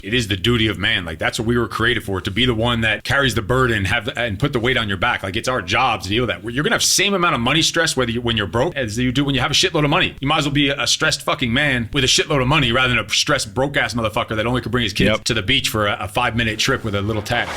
It is the duty of man. Like, that's what we were created for, to be the one that carries the burden, and put the weight on your back. Like, it's our job to deal with that. You're going to have same amount of money stress when you're broke as you do when you have a shitload of money. You might as well be a stressed fucking man with a shitload of money rather than a stressed broke ass motherfucker that only could bring his kids to the beach for a 5-minute trip with a little tag.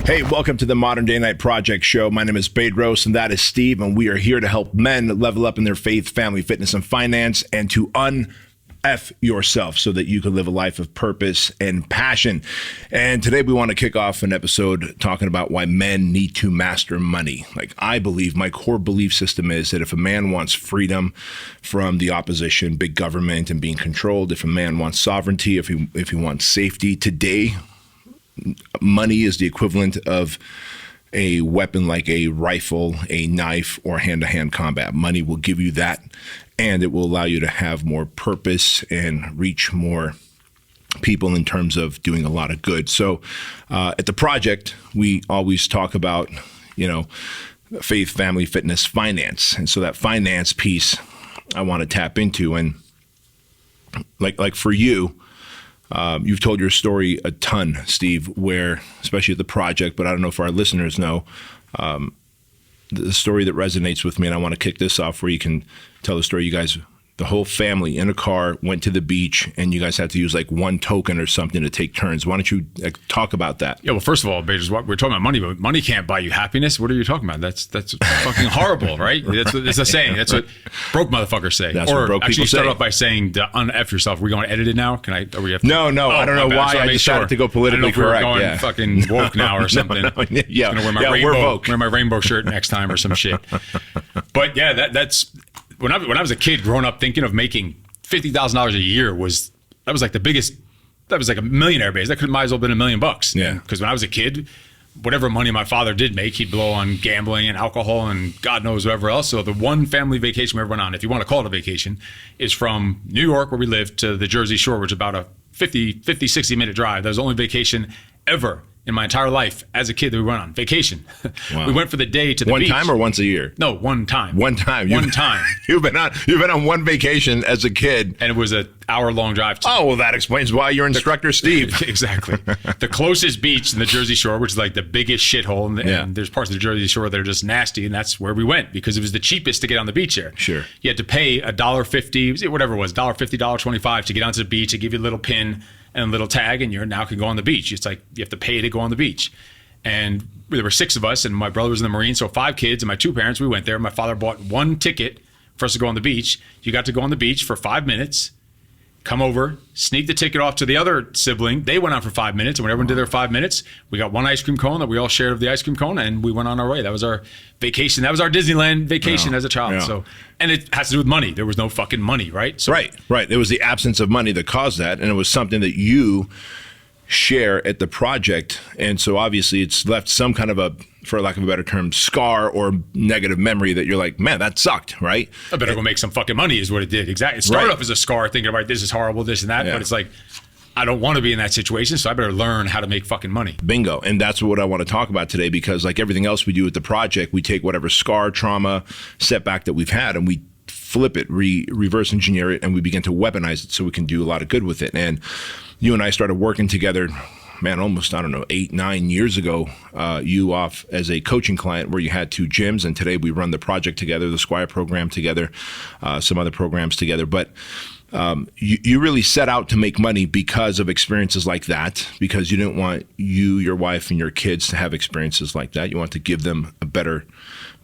Hey, welcome to the Modern Day Night Project Show. My name is Bedros, and that is Steve, and we are here to help men level up in their faith, family, fitness, and finance, and to un-F yourself so that you can live a life of purpose and passion. And today we want to kick off an episode talking about why men need to master money. Like, I believe, my core belief system is that if a man wants freedom from the opposition, big government, and being controlled, if a man wants sovereignty, if he wants safety, today, money is the equivalent of a weapon like a rifle, a knife, or hand-to-hand combat. Money will give you that, and it will allow you to have more purpose and reach more people in terms of doing a lot of good. So at the project, we always talk about, faith, family, fitness, finance. And so that finance piece I want to tap into. And like for you, you've told your story a ton, Steve, where, especially at the project, but I don't know if our listeners know, the story that resonates with me, and I want to kick this off where you can tell the story. You guys, the whole family in a car, went to the beach, and you guys had to use like one token or something to take turns. Why don't you talk about that? Yeah, well, first of all, Bedros, we're talking about money, but money can't buy you happiness. What are you talking about? That's fucking horrible, right? That's a saying. That's what broke motherfuckers say. That's what broke people say. Start off by saying to un-F yourself. Are we going to edit it now? No, I don't know why I decided to go politically correct. I don't know if we're going fucking woke now or something. Yeah, wear my rainbow shirt next time or some shit. But yeah, that's when I was a kid growing up, thinking of making $50,000 a year was like the biggest. That was like a millionaire base. That might as well have been $1 million. Yeah. Because when I was a kid, whatever money my father did make, he'd blow on gambling and alcohol and God knows whatever else. So the one family vacation we ever went on, if you want to call it a vacation, is from New York, where we lived, to the Jersey Shore, which is about a 60 minute drive. That was the only vacation ever in my entire life as a kid that we went on vacation. Wow. We went for the day to the beach. One time or once a year? No, one time. One time. You've been on one vacation as a kid. And it was an hour-long drive. Well, that explains why you're instructor Steve. Exactly. The closest beach in the Jersey Shore, which is like the biggest shithole, and there's parts of the Jersey Shore that are just nasty, and that's where we went because it was the cheapest to get on the beach there. Sure. You had to pay $1.50, whatever it was, $1.50, $1.25 to get onto the beach. To give you a little pin and a little tag, and you now can go on the beach. It's like you have to pay to go on the beach. And there were 6 of us, and my brother was in the Marine, so 5 kids, and my 2 parents, we went there. My father bought 1 ticket for us to go on the beach. You got to go on the beach for 5 minutes, come over, sneak the ticket off to the other sibling. They went on for 5 minutes, and when everyone did their 5 minutes, we got 1 ice cream cone that we all shared of the ice cream cone, and we went on our way. That was our vacation. That was our Disneyland vacation as a child. Yeah. So, and it has to do with money. There was no fucking money, right? So, Right. It was the absence of money that caused that, and it was something that you share at the project. And so obviously it's left some kind of a, for lack of a better term, scar or negative memory that you're like, man, that sucked, right? I better go make some fucking money is what it did. Exactly. It started off as a scar, thinking about this is horrible, this and that, but it's like, I don't want to be in that situation, so I better learn how to make fucking money. Bingo. And that's what I want to talk about today, because like everything else we do at the project, we take whatever scar, trauma, setback that we've had, and we flip it, reverse engineer it, and we begin to weaponize it so we can do a lot of good with it. And you and I started working together, man, almost, 8, 9 years ago, you off as a coaching client where you had 2 gyms, and today we run the project together, the Squire program together, some other programs together. But you really set out to make money because of experiences like that, because you didn't want you, your wife, and your kids to have experiences like that. You want to give them a better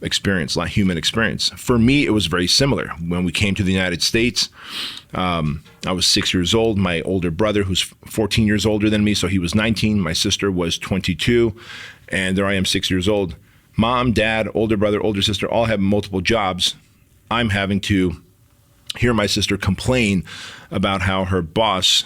experience, like human experience. For me, it was very similar. When we came to the United States, I was 6 years old. My older brother, who's 14 years older than me, so he was 19. My sister was 22, and there I am, 6 years old. Mom, dad, older brother, older sister, all have multiple jobs. I'm having to hear my sister complain about how her boss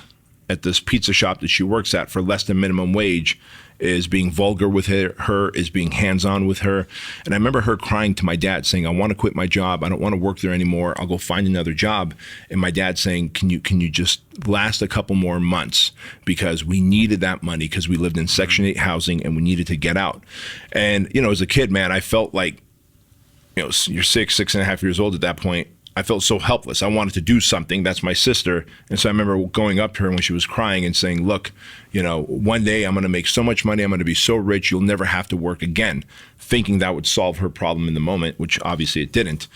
at this pizza shop that she works at for less than minimum wage is being vulgar with her, is being hands-on with her. And I remember her crying to my dad saying, I want to quit my job. I don't want to work there anymore. I'll go find another job. And my dad saying, can you just last a couple more months, because we needed that money because we lived in Section 8 housing and we needed to get out. And, as a kid, man, I felt like, you're 6.5 years old at that point. I felt so helpless. I wanted to do something. That's my sister. And so I remember going up to her when she was crying and saying, look, one day I'm going to make so much money. I'm going to be so rich. You'll never have to work again, thinking that would solve her problem in the moment, which obviously it didn't.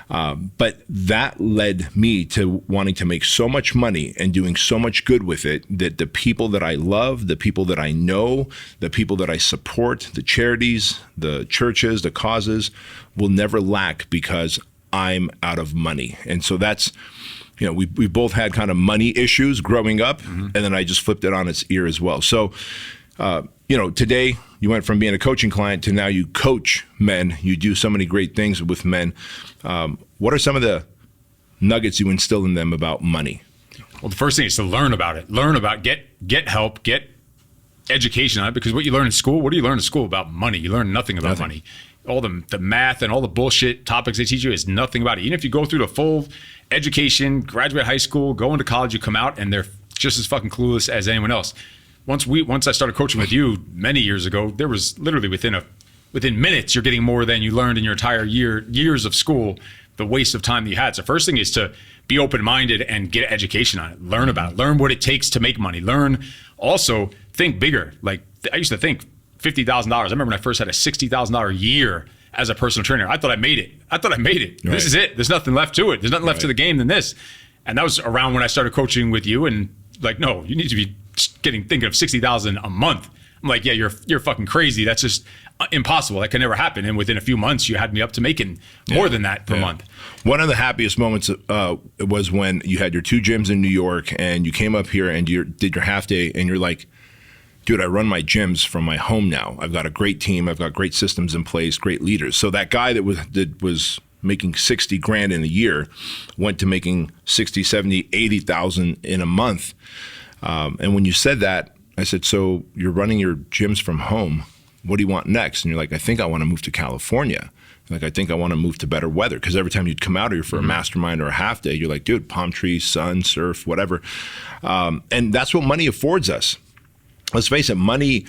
But that led me to wanting to make so much money and doing so much good with it that the people that I love, the people that I know, the people that I support, the charities, the churches, the causes will never lack because I'm out of money. And so that's, we both had kind of money issues growing up, and then I just flipped it on its ear as well. So, today you went from being a coaching client to now you coach men. You do so many great things with men. What are some of the nuggets you instill in them about money? Well, the first thing is to learn about it. Get help, get education on it, because what you learn in school, what do you learn in school about money? You learn nothing about money. All the math and all the bullshit topics they teach you is nothing about it. Even if you go through the full education, graduate high school, go into college, you come out and they're just as fucking clueless as anyone else. Once I started coaching with you many years ago, there was literally within minutes you're getting more than you learned in your entire years of school, the waste of time that you had. So first thing is to be open-minded and get education on it. Learn about it. Learn what it takes to make money. Learn also, think bigger. Like I used to think $50,000. I remember when I first had a $60,000 a year as a personal trainer. I thought I made it. Right. This is it. There's nothing left to it. There's nothing left to the game than this. And that was around when I started coaching with you. And like, no, you need to be thinking of $60,000 a month. I'm like, yeah, you're fucking crazy. That's just impossible. That can never happen. And within a few months, you had me up to making more than that per month. One of the happiest moments was when you had your 2 gyms in New York and you came up here and you did your half day and you're like, dude, I run my gyms from my home now. I've got a great team. I've got great systems in place, great leaders. So that guy that was making 60 grand in a year went to making 60, 70, 80,000 in a month. And when you said that, I said, so you're running your gyms from home. What do you want next? And you're like, I think I want to move to California. Like, I think I want to move to better weather. Because every time you'd come out here for a mastermind or a half day, you're like, dude, palm trees, sun, surf, whatever. And that's what money affords us. Let's face it, money,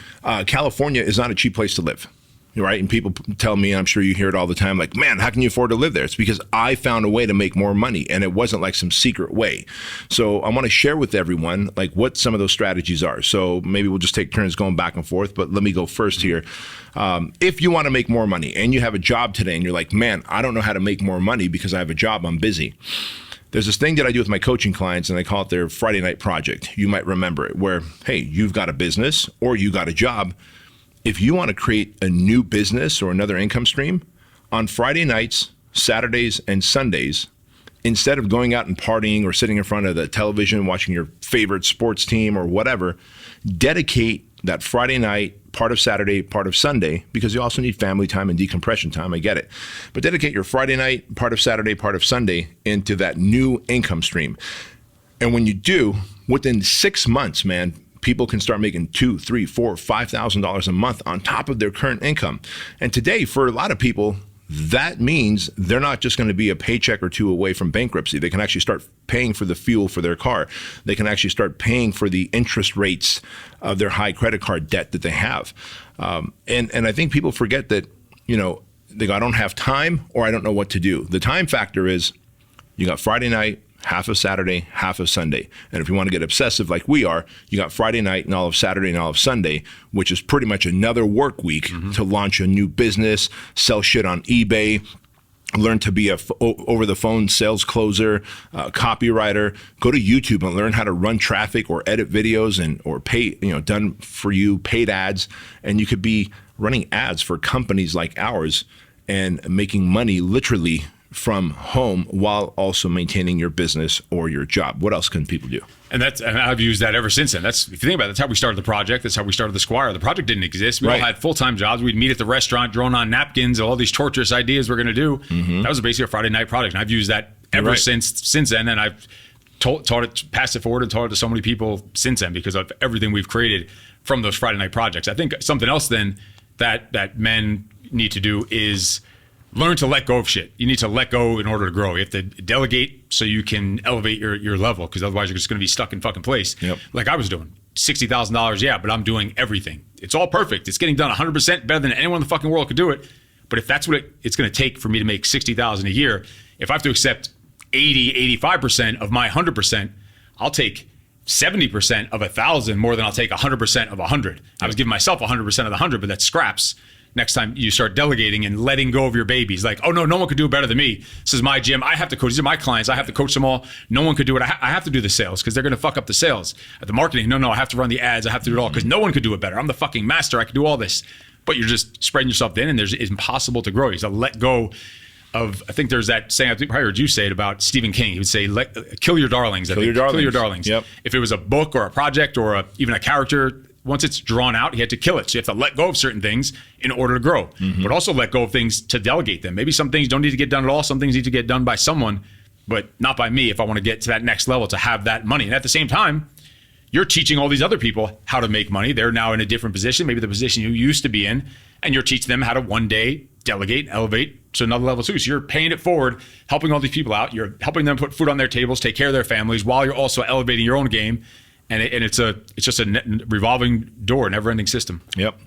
California is not a cheap place to live, right? And people tell me, I'm sure you hear it all the time, like, man, how can you afford to live there? It's because I found a way to make more money, and it wasn't like some secret way. So I want to share with everyone, like, what some of those strategies are. So maybe we'll just take turns going back and forth, but let me go first here. If you want to make more money and you have a job today and you're like, man, I don't know how to make more money because I have a job, I'm busy. There's this thing that I do with my coaching clients, and I call it their Friday night project. You might remember it, where, hey, you've got a business or you got a job. If you want to create a new business or another income stream, on Friday nights, Saturdays, and Sundays, instead of going out and partying or sitting in front of the television watching your favorite sports team or whatever, dedicate that Friday night, part of Saturday, part of Sunday, because you also need family time and decompression time. I get it. But dedicate your Friday night, part of Saturday, part of Sunday into that new income stream. And when you do, within 6 months, man, people can start making $2,000, $3,000, $4,000, $5,000 a month on top of their current income. And today, for a lot of people, that means they're not just going to be a paycheck or two away from bankruptcy. They can actually start paying for the fuel for their car. They can actually start paying for the interest rates of their high credit card debt that they have. And I think people forget that, they go, I don't have time, or I don't know what to do. The time factor is you got Friday night, half of Saturday, half of Sunday. And if you want to get obsessive like we are, you got Friday night and all of Saturday and all of Sunday, which is pretty much another work week to launch a new business, sell shit on eBay, learn to be a over-the-phone sales closer, copywriter. Go to YouTube and learn how to run traffic or edit videos or pay, done for you paid ads. And you could be running ads for companies like ours and making money literally from home while also maintaining your business or your job. What else can people do? And I've used that ever since then. If you think about it, that's how we started the project. That's how we started the Squire. The project didn't exist. We all had full-time jobs. We'd meet at the restaurant, drawing on napkins, all these torturous ideas we're going to do. That was basically a Friday night project. And I've used that ever since then. And I've taught it, passed it forward and taught it to so many people since then because of everything we've created from those Friday night projects. I think something else then that men need to do is learn to let go of shit. You need to let go in order to grow. You have to delegate so you can elevate your level, because otherwise you're just going to be stuck in fucking place. Yep. Like I was doing. $60,000, yeah, but I'm doing everything. It's all perfect. It's getting done 100% better than anyone in the fucking world could do it. But if that's what it's going to take for me to make $60,000 a year, if I have to accept 80, 85% of my 100%, I'll take 70% of 1,000 more than I'll take 100% of 100. I was giving myself 100% of the 100, but that's scraps. Next time you start delegating and letting go of your babies, like, oh no one could do it better than me. This is my gym. I have to coach. These are my clients. I have to coach them all. No one could do it. I have to do the sales because they're going to fuck up the sales. At the marketing, no, I have to run the ads. I have to do it all because no one could do it better. I'm the fucking master. I can do all this. But you're just spreading yourself thin, and it's impossible to grow. You have to let go of, I think there's that saying, I think I heard you say it about Stephen King. He would say, kill your darlings. Kill your darlings. Yep. If it was a book or a project or even a character, once it's drawn out, you had to kill it. So you have to let go of certain things in order to grow, but also let go of things to delegate them. Maybe some things don't need to get done at all. Some things need to get done by someone, but not by me if I want to get to that next level to have that money. And at the same time, you're teaching all these other people how to make money. They're now in a different position, maybe the position you used to be in, and you're teaching them how to one day delegate, elevate to another level too. So you're paying it forward, helping all these people out. You're helping them put food on their tables, take care of their families, while you're also elevating your own game. And it's just a revolving door, never-ending system. Yep.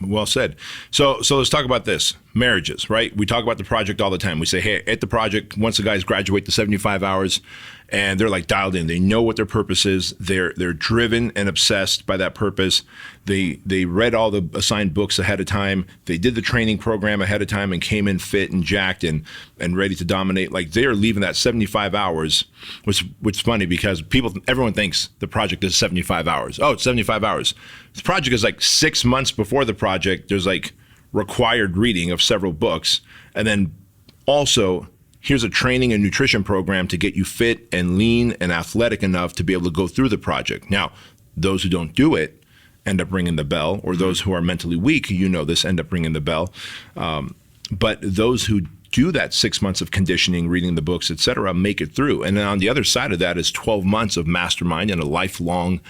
Well said. So let's talk about this. Marriages, right? We talk about the project all the time. We say, hey, at the project, once the guys graduate to 75 hours, and they're like dialed in. They know what their purpose is. They're driven and obsessed by that purpose. They read all the assigned books ahead of time. They did the training program ahead of time and came in fit and jacked and ready to dominate. Like they are leaving that 75 hours, which is funny because everyone thinks the project is 75 hours. Oh, it's 75 hours. The project is like 6 months before the project. There's like required reading of several books. And then also, here's a training and nutrition program to get you fit and lean and athletic enough to be able to go through the project. Now, those who don't do it end up ringing the bell, or those who are mentally weak, this, end up ringing the bell. But those who do that 6 months of conditioning, reading the books, et cetera, make it through. And then on the other side of that is 12 months of mastermind and a lifelong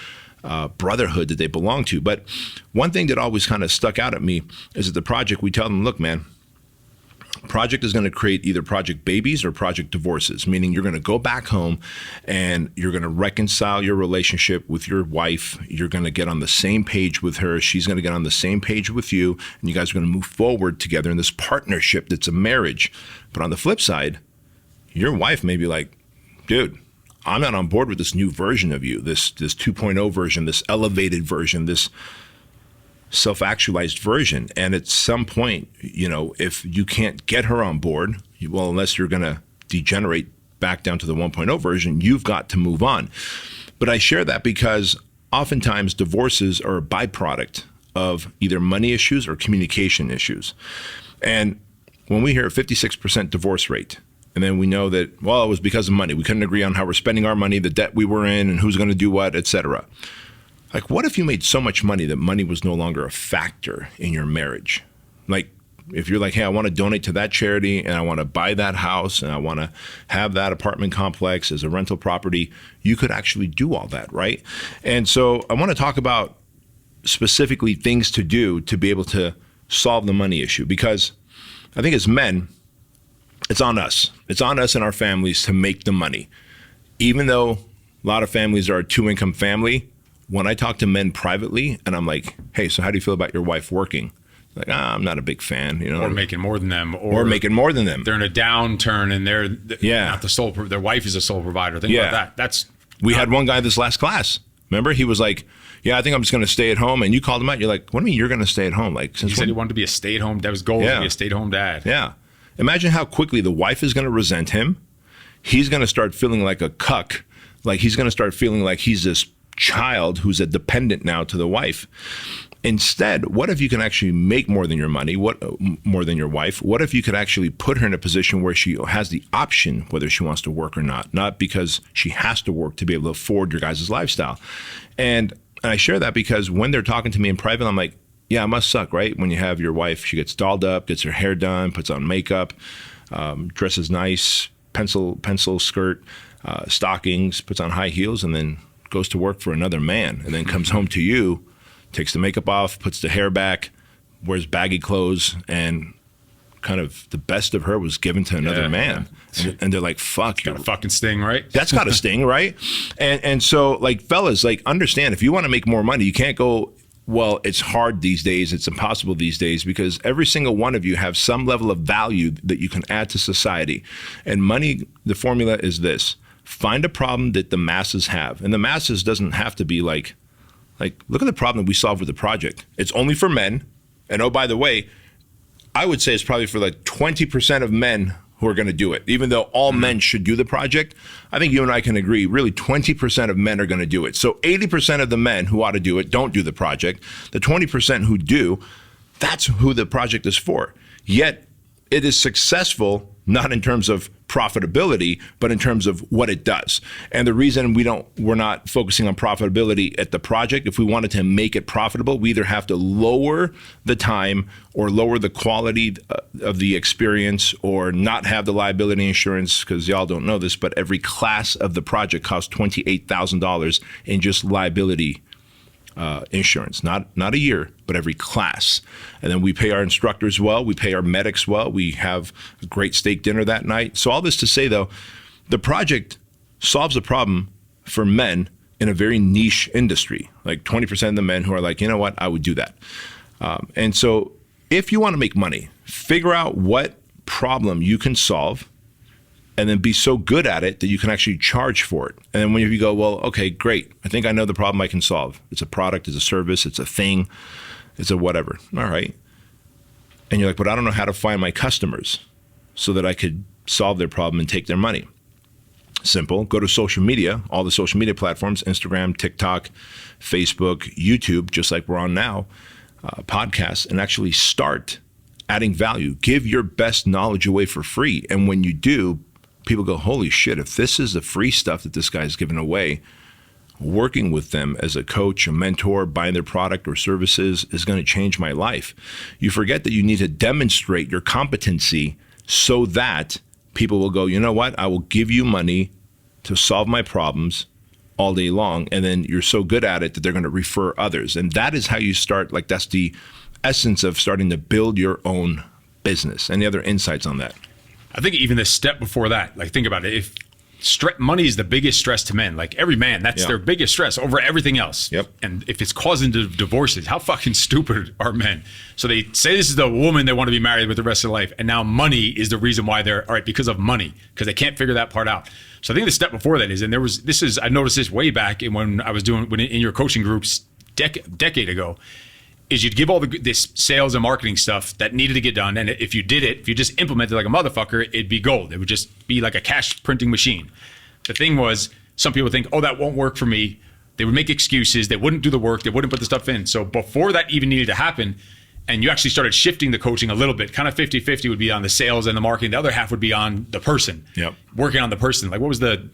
brotherhood that they belong to. But one thing that always kind of stuck out at me is at the project, we tell them, look, man, project is going to create either project babies or project divorces, meaning you're going to go back home and you're going to reconcile your relationship with your wife. You're going to get on the same page with her. She's going to get on the same page with you. And you guys are going to move forward together in this partnership that's a marriage. But on the flip side, your wife may be like, dude, I'm not on board with this new version of you, this 2.0 version, this elevated version, this self-actualized version. And at some point, if you can't get her on board, well, unless you're going to degenerate back down to the 1.0 version, you've got to move on. But I share that because oftentimes divorces are a byproduct of either money issues or communication issues. And when we hear a 56% divorce rate, and then we know that, well, it was because of money. We couldn't agree on how we're spending our money, the debt we were in, and who's going to do what, et cetera. Like, what if you made so much money that money was no longer a factor in your marriage? Like, if you're like, hey, I want to donate to that charity and I want to buy that house and I want to have that apartment complex as a rental property, you could actually do all that, right? And so I want to talk about specifically things to do to be able to solve the money issue, because I think as men, it's on us. It's on us and our families to make the money. Even though a lot of families are a two-income family, when I talk to men privately and I'm like, hey, so how do you feel about your wife working? Like, I'm not a big fan, Or making more than them. Or making more than them. They're in a downturn and they're not the sole, their wife is a sole provider. Things like that. We had one guy this last class. Remember? He was like, yeah, I think I'm just going to stay at home. And you called him out. You're like, what do you mean you're going to stay at home? Like, he said he wanted to be a stay-at-home. That was goal, to be a stay-at-home dad. Yeah. Imagine how quickly the wife is going to resent him. He's going to start feeling like a cuck. Like he's going to start feeling like he's this child who's a dependent now to the wife. Instead, what if you can actually make more than your money, more than your wife? What if you could actually put her in a position where she has the option whether she wants to work or not because she has to work to be able to afford your guys' lifestyle? And I share that because when they're talking to me in private, I'm like, yeah, it must suck, right? When you have your wife, she gets dolled up, gets her hair done, puts on makeup, dresses nice, pencil skirt, stockings, puts on high heels, and then goes to work for another man, and then comes home to you, takes the makeup off, puts the hair back, wears baggy clothes, and kind of the best of her was given to another man. Yeah. And they're like, fuck. Got a fucking sting, right? That's got a sting, right? And so, like, fellas, like, understand, if you want to make more money, you can't go, well, it's hard these days, it's impossible these days, because every single one of you have some level of value that you can add to society. And money, the formula is this: find a problem that the masses have. And the masses doesn't have to be like, look at the problem that we solved with the project. It's only for men. And oh, by the way, I would say it's probably for like 20% of men who are going to do it. Even though all men should do the project, I think you and I can agree, really 20% of men are going to do it. So 80% of the men who ought to do it don't do the project. The 20% who do, that's who the project is for. Yet it is successful, not in terms of profitability, but in terms of what it does. And the reason we're not focusing on profitability at the project, if we wanted to make it profitable, we either have to lower the time or lower the quality of the experience, or not have the liability insurance, because y'all don't know this, but every class of the project costs $28,000 in just liability insurance, not a year, but every class. And then we pay our instructors well, we pay our medics well, we have a great steak dinner that night. So all this to say, though, the project solves a problem for men in a very niche industry, like 20% of the men who are like, you know what, I would do that. And so if you want to make money, figure out what problem you can solve, and then be so good at it that you can actually charge for it. And then when you go, well, okay, great, I think I know the problem I can solve. It's a product, it's a service, it's a thing, it's a whatever. All right. And you're like, but I don't know how to find my customers so that I could solve their problem and take their money. Simple. Go to social media, all the social media platforms, Instagram, TikTok, Facebook, YouTube, just like we're on now, podcasts, and actually start adding value. Give your best knowledge away for free. And when you do, people go, holy shit, if this is the free stuff that this guy's giving away, working with them as a coach, a mentor, buying their product or services is going to change my life. You forget that you need to demonstrate your competency so that people will go, you know what, I will give you money to solve my problems all day long. And then you're so good at it that they're going to refer others. And that is how you start. Like, that's the essence of starting to build your own business. Any other insights on that? I think even the step before that, like, think about it. If money is the biggest stress to men, like every man, that's their biggest stress over everything else. Yep. And if it's causing divorces, how fucking stupid are men? So they say this is the woman they want to be married with the rest of their life, and now money is the reason why they're, all right, because of money, because they can't figure that part out. So I think the step before that is, and I noticed this way back when I was doing in your coaching groups decade ago, is you'd give all this sales and marketing stuff that needed to get done. And if you did it, if you just implemented like a motherfucker, it'd be gold. It would just be like a cash printing machine. The thing was, some people think, oh, that won't work for me. They would make excuses. They wouldn't do the work. They wouldn't put the stuff in. So before that even needed to happen, and you actually started shifting the coaching a little bit, kind of 50-50 would be on the sales and the marketing. The other half would be on the person, working on the person. Like, what was the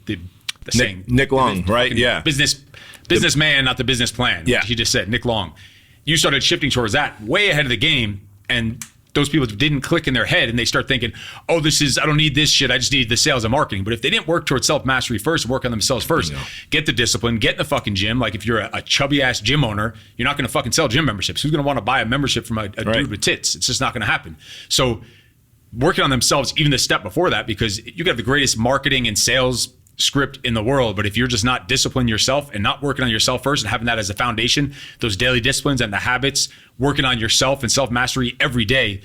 saying? Nick Long, right? Yeah. Businessman, not the business plan. Yeah. He just said, Nick Long. You started shifting towards that way ahead of the game, and those people didn't click in their head, and they start thinking, oh, I don't need this shit, I just need the sales and marketing. But if they didn't work towards self-mastery first, work on themselves first, get the discipline, get in the fucking gym. Like, if you're a chubby-ass gym owner, you're not going to fucking sell gym memberships. Who's going to want to buy a membership from a dude with tits? It's just not going to happen. So working on themselves, even the step before that, because you got the greatest marketing and sales script in the world, but if you're just not disciplining yourself and not working on yourself first and having that as a foundation, those daily disciplines and the habits, working on yourself and self-mastery every day,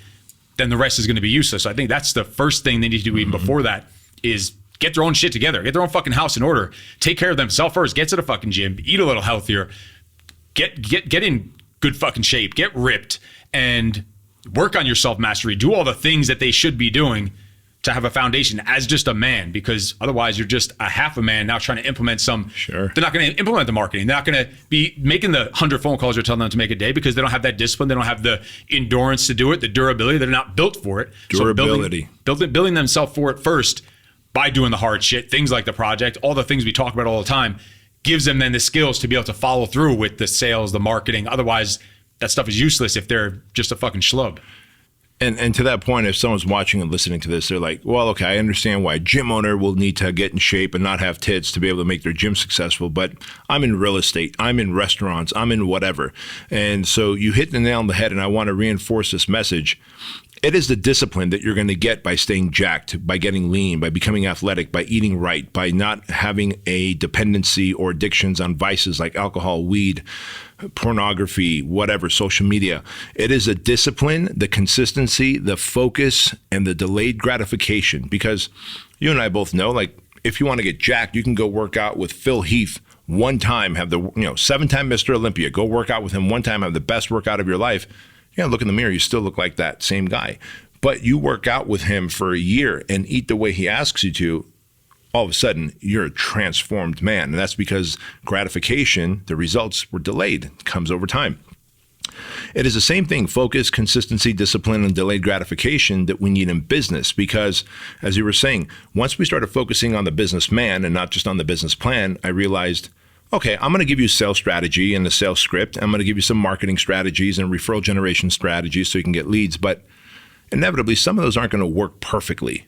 then the rest is going to be useless. So I think that's the first thing they need to do even before that, is get their own shit together, get their own fucking house in order, take care of themselves first, get to the fucking gym, eat a little healthier, get in good fucking shape, get ripped, and work on your self-mastery, do all the things that they should be doing to have a foundation as just a man, because otherwise you're just a half a man now trying to implement they're not going to implement the marketing. They're not going to be making the 100 phone calls you're telling them to make a day, because they don't have that discipline. They don't have the endurance to do it, the durability. They're not built for it. Durability. So building themselves for it first by doing the hard shit, things like the project, all the things we talk about all the time, gives them then the skills to be able to follow through with the sales, the marketing. Otherwise, that stuff is useless if they're just a fucking schlub. And to that point, if someone's watching and listening to this, they're like, well, okay, I understand why a gym owner will need to get in shape and not have tits to be able to make their gym successful, but I'm in real estate, I'm in restaurants, I'm in whatever. And so you hit the nail on the head, and I want to reinforce this message. It is the discipline that you're going to get by staying jacked, by getting lean, by becoming athletic, by eating right, by not having a dependency or addictions on vices like alcohol, weed, pornography, whatever, social media. It is a discipline, the consistency, the focus, and the delayed gratification. Because you and I both know, like, if you want to get jacked, you can go work out with Phil Heath one time, have the 7-time Mr. Olympia, go work out with him one time, have the best workout of your life. Yeah, look in the mirror, you still look like that same guy. But you work out with him for a year and eat the way he asks you to, all of a sudden, you're a transformed man. And that's because gratification, the results were delayed. It comes over time. It is the same thing, focus, consistency, discipline, and delayed gratification that we need in business. Because, as you were saying, once we started focusing on the businessman and not just on the business plan, I realized, okay, I'm going to give you a sales strategy and a sales script. I'm going to give you some marketing strategies and referral generation strategies so you can get leads. But inevitably, some of those aren't going to work perfectly.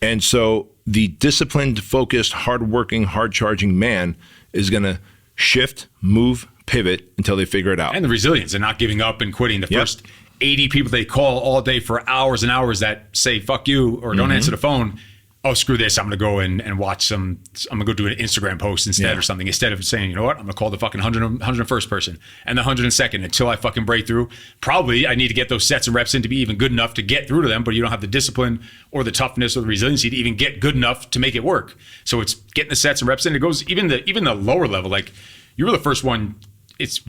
And so the disciplined, focused, hardworking, hard-charging man is going to shift, move, pivot until they figure it out. And the resilience and not giving up and quitting. The first 80 people they call all day for hours and hours that say, fuck you, or don't answer the phone. Oh, screw this. I'm going to go and watch I'm going to go do an Instagram post instead or something. Instead of saying, you know what, I'm going to call the fucking 101st person and the 102nd until I fucking break through. Probably I need to get those sets and reps in to be even good enough to get through to them, but you don't have the discipline or the toughness or the resiliency to even get good enough to make it work. So it's getting the sets and reps in. It goes even the lower level. Like, you were the first one. It's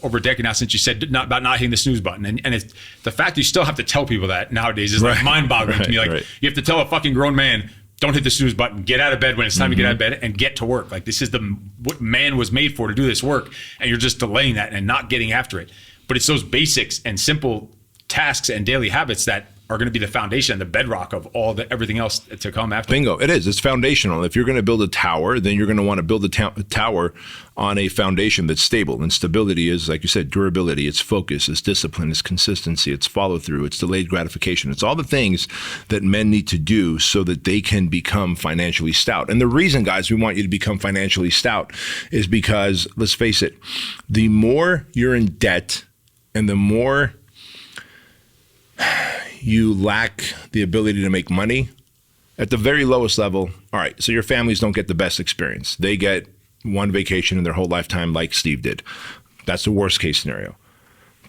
over a decade now since you said about not hitting the snooze button. And it's the fact that you still have to tell people that nowadays is like mind-boggling to me. Like, you have to tell a fucking grown man, don't hit the snooze button, get out of bed when it's time to get out of bed and get to work. Like, this is what man was made for, to do this work. And you're just delaying that and not getting after it. But it's those basics and simple tasks and daily habits that are going to be the foundation, the bedrock of everything else to come after. Bingo. It is. It's foundational. If you're going to build a tower, then you're going to want to build a tower on a foundation that's stable. And stability is, like you said, durability. It's focus. It's discipline. It's consistency. It's follow through. It's delayed gratification. It's all the things that men need to do so that they can become financially stout. And the reason, guys, we want you to become financially stout is because, let's face it, the more you're in debt and the more you lack the ability to make money at the very lowest level. All right, so your families don't get the best experience. They get one vacation in their whole lifetime like Steve did. That's the worst case scenario.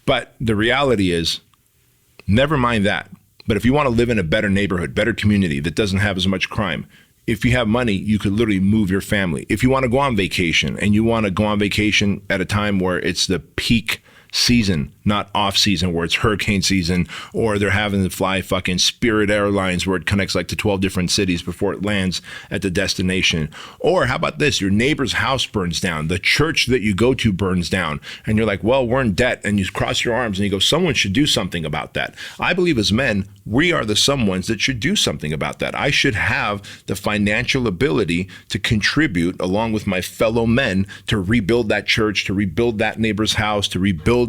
But the reality is, never mind that. But if you want to live in a better neighborhood, better community that doesn't have as much crime, if you have money, you could literally move your family. If you want to go on vacation and you want to go on vacation at a time where it's the peak season, not off season where it's hurricane season, or they're having to fly fucking Spirit Airlines where it connects like to 12 different cities before it lands at the destination. Or how about this? Your neighbor's house burns down. The church that you go to burns down. And you're like, well, we're in debt. And you cross your arms and you go, someone should do something about that. I believe as men, we are the someones that should do something about that. I should have the financial ability to contribute along with my fellow men to rebuild that church, to rebuild that neighbor's house, to rebuild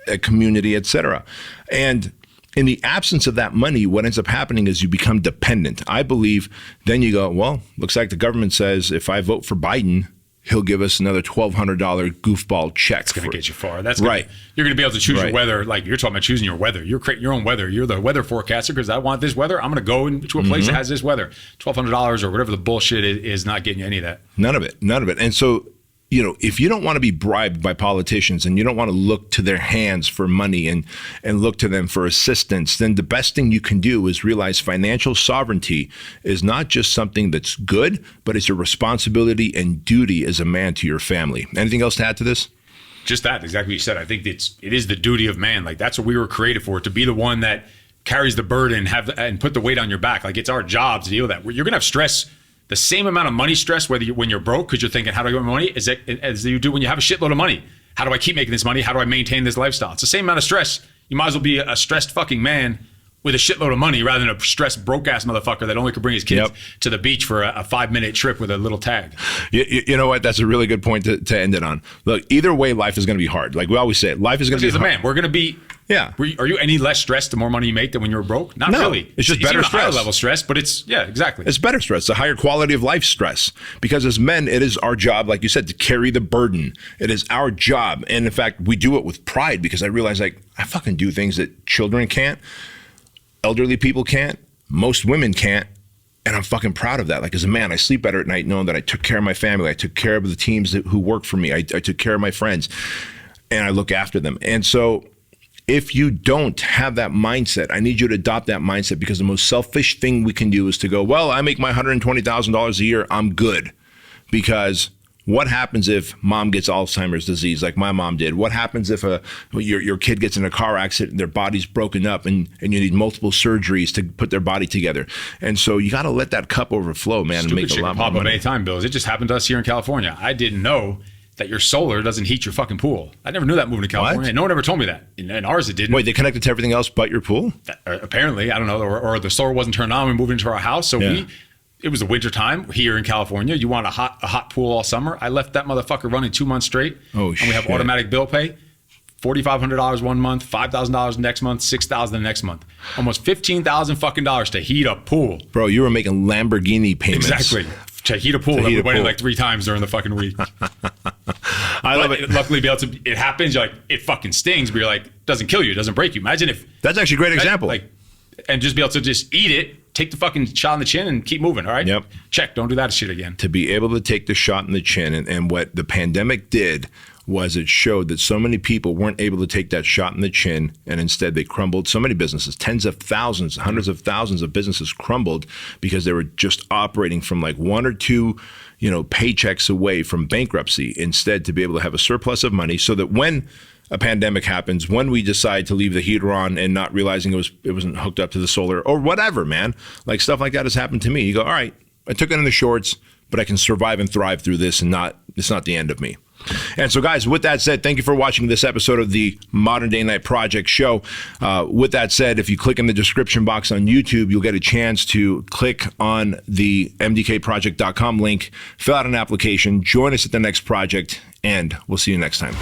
a community, etc. And in the absence of that money, what ends up happening is you become dependent. I believe then you go, well, looks like the government says if I vote for Biden, he'll give us another $1,200 goofball check. It's going to get you far. That's right. You're going to be able to choose your weather. Like, you're talking about choosing your weather. You're creating your own weather. You're the weather forecaster because I want this weather. I'm going to go into a place that has this weather. $1,200 or whatever the bullshit is not getting you any of that. None of it. None of it. And so, you know, if you don't want to be bribed by politicians and you don't want to look to their hands for money and look to them for assistance, then the best thing you can do is realize financial sovereignty is not just something that's good, but it's a responsibility and duty as a man to your family. Anything else to add to this? Just that, exactly what you said. I think it is the duty of man. Like, that's what we were created for, to be the one that carries the burden, and put the weight on your back. Like, it's our job to deal with that. You're going to have stress. The same amount of money stress, when you're broke, because you're thinking, how do I get my money, as you do when you have a shitload of money. How do I keep making this money? How do I maintain this lifestyle? It's the same amount of stress. You might as well be a stressed fucking man with a shitload of money rather than a stressed, broke-ass motherfucker that only could bring his kids to the beach for a 5-minute trip with a little tag. You know what? That's a really good point to end it on. Look, either way, life is going to be hard. Like we always say, life is going to be hard. Man, we're going to be Yeah. Are you any less stressed the more money you make than when you were broke? Not No, really. it's just better even stress. higher level stress, but it's, yeah, exactly. It's better stress, a higher quality of life stress. Because as men, it is our job, like you said, to carry the burden. It is our job. And in fact, we do it with pride because I realize like I fucking do things that children can't, elderly people can't, most women can't. And I'm fucking proud of that. Like as a man, I sleep better at night knowing that I took care of my family. I took care of the teams who work for me. I took care of my friends and I look after them. And so if you don't have that mindset, I need you to adopt that mindset, because the most selfish thing we can do is to go, well, I make my $120,000 a year, I'm good. Because what happens if mom gets Alzheimer's disease like my mom did? What happens if your kid gets in a car accident and their body's broken up and you need multiple surgeries to put their body together? And so you got to let that cup overflow, man, and make a lot more pop up money. any time, Bills. It just happened to us here in California. I didn't know that your solar doesn't heat your fucking pool. I never knew that moving to California. What? No one ever told me that. In ours, it didn't. Wait, they connected to everything else but your pool? Apparently, I don't know, or the solar wasn't turned on. We moved into our house, so it was the winter time here in California. You want a hot pool all summer. I left that motherfucker running 2 months straight. Oh, and we have automatic bill pay. $4,500 one month, $5,000 next month, $6,000 the next month. Almost $15,000 fucking dollars to heat a pool. Bro, you were making Lamborghini payments. Exactly. To heat a pool that we waited like 3 times during the fucking week. I love it. Luckily, it happens. You're like, it fucking stings, but you're like, it doesn't kill you. It doesn't break you. Imagine if... That's actually a great example. And just be able to just eat it, take the fucking shot in the chin and keep moving, all right? Yep. Check. Don't do that shit again. To be able to take the shot in the chin, and what the pandemic did was it showed that so many people weren't able to take that shot in the chin, and instead they crumbled. So many businesses, tens of thousands, hundreds of thousands of businesses crumbled because they were just operating from like 1 or 2, paychecks away from bankruptcy, instead to be able to have a surplus of money so that when a pandemic happens, when we decide to leave the heater on and not realizing it wasn't hooked up to the solar or whatever, man, like stuff like that has happened to me. You go, all right, I took it in the shorts, but I can survive and thrive through this, and it's not the end of me. And so, guys, with that said, thank you for watching this episode of the Modern Day Night Project Show. With that said, if you click in the description box on YouTube, you'll get a chance to click on the mdkproject.com link, fill out an application, join us at the next project, and we'll see you next time.